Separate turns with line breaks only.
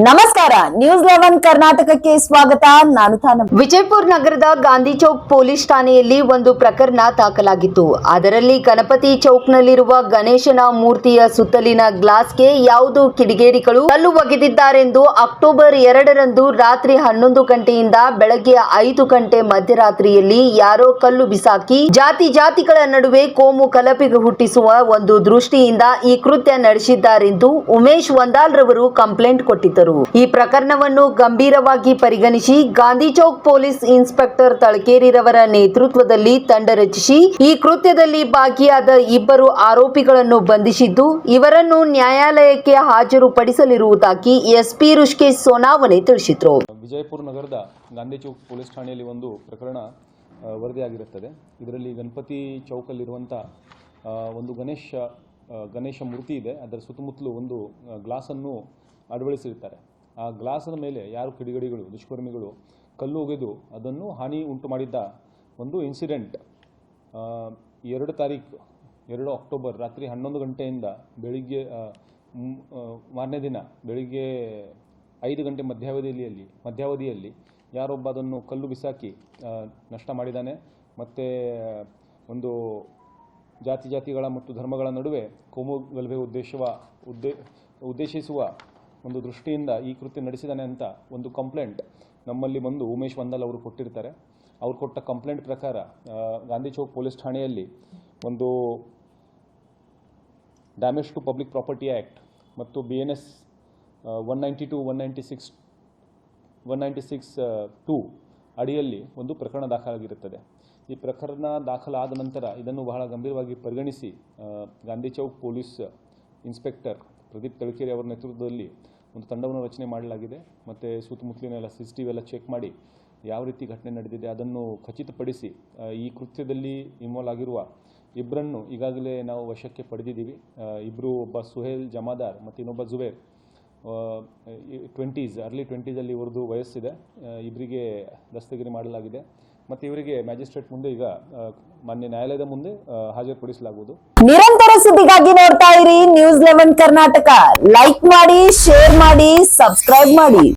ನಮಸ್ಕಾರ, ನ್ಯೂಸ್ 11 ಕರ್ನಾಟಕಕ್ಕೆ ಸ್ವಾಗತ. ನಾನು ತಾನ.
ವಿಜಯಪುರ ನಗರದ ಗಾಂಧಿ ಚೌಕ್ ಪೊಲೀಸ್ ಠಾಣೆಯಲ್ಲಿ ಒಂದು ಪ್ರಕರಣ ದಾಖಲಾಗಿತ್ತು. ಅದರಲ್ಲಿ ಗಣಪತಿ ಚೌಕ್ನಲ್ಲಿರುವ ಗಣೇಶನ ಮೂರ್ತಿಯ ಸುತ್ತಲಿನ ಗ್ಲಾಸ್ಗೆ ಯಾವುದೋ ಕಿಡಿಗೇಡಿಗಳು ಕಲ್ಲು ಒಗೆದಿದ್ದಾರೆಂದು ಅಕ್ಟೋಬರ್ 2ರಂದು ರಾತ್ರಿ 11 ಗಂಟೆಯಿಂದ ಬೆಳಗ್ಗೆ 5 ಗಂಟೆ ಮಧ್ಯರಾತ್ರಿಯಲ್ಲಿ ಯಾರೋ ಕಲ್ಲು ಬಿಸಾಕಿ ಜಾತಿಗಳ ನಡುವೆ ಕೋಮು ಕಲಪಿಗೆ ಹುಟ್ಟಿಸುವ ಒಂದು ದೃಷ್ಟಿಯಿಂದ ಈ ಕೃತ್ಯ ನಡೆಸಿದ್ದಾರೆಂದು ಉಮೇಶ್ ವಂದಾಲ್ ರವರು ಕಂಪ್ಲೇಂಟ್ ಕೊಟ್ಟಿದ್ದರು. ಈ ಪ್ರಕರಣವನ್ನು ಗಂಭೀರವಾಗಿ ಪರಿಗಣಿಸಿ ಗಾಂಧಿ ಚೌಕ್ ಪೊಲೀಸ್ ಇನ್ಸ್ಪೆಕ್ಟರ್ ತಳಕೇರಿರವರ ನೇತೃತ್ವದಲ್ಲಿ ತಂಡ ರಚಿಸಿ ಈ ಕೃತ್ಯದಲ್ಲಿ ಭಾಗಿಯಾದ 2 ಆರೋಪಿಗಳನ್ನು ಬಂಧಿಸಿದ್ದು ಇವರನ್ನು ನ್ಯಾಯಾಲಯಕ್ಕೆ ಹಾಜರುಪಡಿಸಲಿರುವುದಾಗಿ ಎಸ್ಪಿ ಋಷಿಕೇಶ್ ಸೋನಾವನೆ ತಿಳಿಸಿದರು.
ವಿಜಯಪುರ ನಗರದ ಗಾಂಧಿ ಚೌಕ್ ಪೊಲೀಸ್ ಠಾಣೆಯಲ್ಲಿ ಒಂದು ಪ್ರಕರಣ ವರದಿಯಾಗಿರುತ್ತದೆ. ಇದರಲ್ಲಿ ಗಣಪತಿ ಚೌಕಲ್ಲಿರುವಂಥ ಒಂದು ಗಣೇಶ ಮೂರ್ತಿ ಇದೆ. ಅದರ ಸುತ್ತಮುತ್ತಲೂ ಒಂದು ಗ್ಲಾಸನ್ನು ಅಳವಡಿಸಿರ್ತಾರೆ. ಆ ಗ್ಲಾಸದ ಮೇಲೆ ಯಾರು ಕಿಡಿಗೇಡಿಗಳು ದುಷ್ಕರ್ಮಿಗಳು ಕಲ್ಲು ಒಗೆದು ಅದನ್ನು ಹಾನಿ ಉಂಟು ಮಾಡಿದ್ದ ಒಂದು ಇನ್ಸಿಡೆಂಟ್ 2 ಅಕ್ಟೋಬರ್ ರಾತ್ರಿ 11 ಗಂಟೆಯಿಂದ ಬೆಳಿಗ್ಗೆ ಮಾರನೇ ದಿನ ಬೆಳಿಗ್ಗೆ 5 ಗಂಟೆ ಮಧ್ಯಾವಧಿಯಲ್ಲಿ ಯಾರೊಬ್ಬ ಅದನ್ನು ಕಲ್ಲು ಬಿಸಾಕಿ ನಷ್ಟ ಮಾಡಿದ್ದಾನೆ. ಮತ್ತು ಒಂದು ಜಾತಿಗಳ ಮತ್ತು ಧರ್ಮಗಳ ನಡುವೆ ಕೋಮು ಗಲಭೆ ಉದ್ದೇಶಿಸುವ ಒಂದು ದೃಷ್ಟಿಯಿಂದ ಈ ಕೃತ್ಯ ನಡೆಸಿದ್ದಾನೆ ಅಂತ ಒಂದು ಕಂಪ್ಲೇಂಟ್ ನಮ್ಮಲ್ಲಿ ಬಂದು ಉಮೇಶ್ ವಂದಾಲ್ ಅವರು ಕೊಟ್ಟಿರ್ತಾರೆ. ಅವ್ರು ಕೊಟ್ಟ ಕಂಪ್ಲೇಂಟ್ ಪ್ರಕಾರ ಗಾಂಧಿ ಚೌಕ್ ಪೊಲೀಸ್ ಠಾಣೆಯಲ್ಲಿ ಒಂದು damage to public property act ಮತ್ತು BNS 192, 196(2) ಅಡಿಯಲ್ಲಿ ಒಂದು ಪ್ರಕರಣ ದಾಖಲಾಗಿರುತ್ತದೆ. ಈ ಪ್ರಕರಣ ದಾಖಲಾದ ನಂತರ ಇದನ್ನು ಬಹಳ ಗಂಭೀರವಾಗಿ ಪರಿಗಣಿಸಿ ಗಾಂಧಿ ಚೌಕ್ ಪೊಲೀಸ್ ಇನ್ಸ್ಪೆಕ್ಟರ್ ಪ್ರದೀಪ್ ತಳಕೇರಿ ಅವರ ನೇತೃತ್ವದಲ್ಲಿ ಒಂದು ತಂಡವನ್ನು ರಚನೆ ಮಾಡಲಾಗಿದೆ. ಮತ್ತು ಸುತ್ತಮುತ್ತಲಿನೆಲ್ಲ CCTV ಎಲ್ಲ ಚೆಕ್ ಮಾಡಿ ಯಾವ ರೀತಿ ಘಟನೆ ನಡೆದಿದೆ ಅದನ್ನು ಖಚಿತಪಡಿಸಿ ಈ ಕೃತ್ಯದಲ್ಲಿ ಇನ್ವಾಲ್ವ್ ಆಗಿರುವ 2ರನ್ನು ಈಗಾಗಲೇ ನಾವು ವಶಕ್ಕೆ ಪಡೆದಿದ್ದೀವಿ. ಇಬ್ಬರು, ಒಬ್ಬ ಸುಹೇಲ್ ಜಮಾದಾರ್ ಮತ್ತು ಇನ್ನೊಬ್ಬ ಜುಬೇರ್, ಅರ್ಲಿ 20s ಇವರದು ವಯಸ್ಸಿದೆ. ಇಬ್ಬರಿಗೆ ದಸ್ತಗಿರಿ ಮಾಡಲಾಗಿದೆ ಮತ್ತು ಇವರಿಗೆ ಮ್ಯಾಜಿಸ್ಟ್ರೇಟ್ ಮುಂದೆ ಈಗ ಮಾನ್ಯ ನ್ಯಾಯಾಲಯದ ಮುಂದೆ ಹಾಜರುಪಡಿಸಲಾಗುವುದು.
ನಿರಂತರ ಸುದ್ದಿಗಾಗಿ ನೋಡ್ತಾ ಇರಿ ನ್ಯೂಸ್ 11 ಕರ್ನಾಟಕ. ಲೈಕ್ ಮಾಡಿ, ಶೇರ್ ಮಾಡಿ, ಸಬ್ಸ್ಕ್ರೈಬ್ ಮಾಡಿ.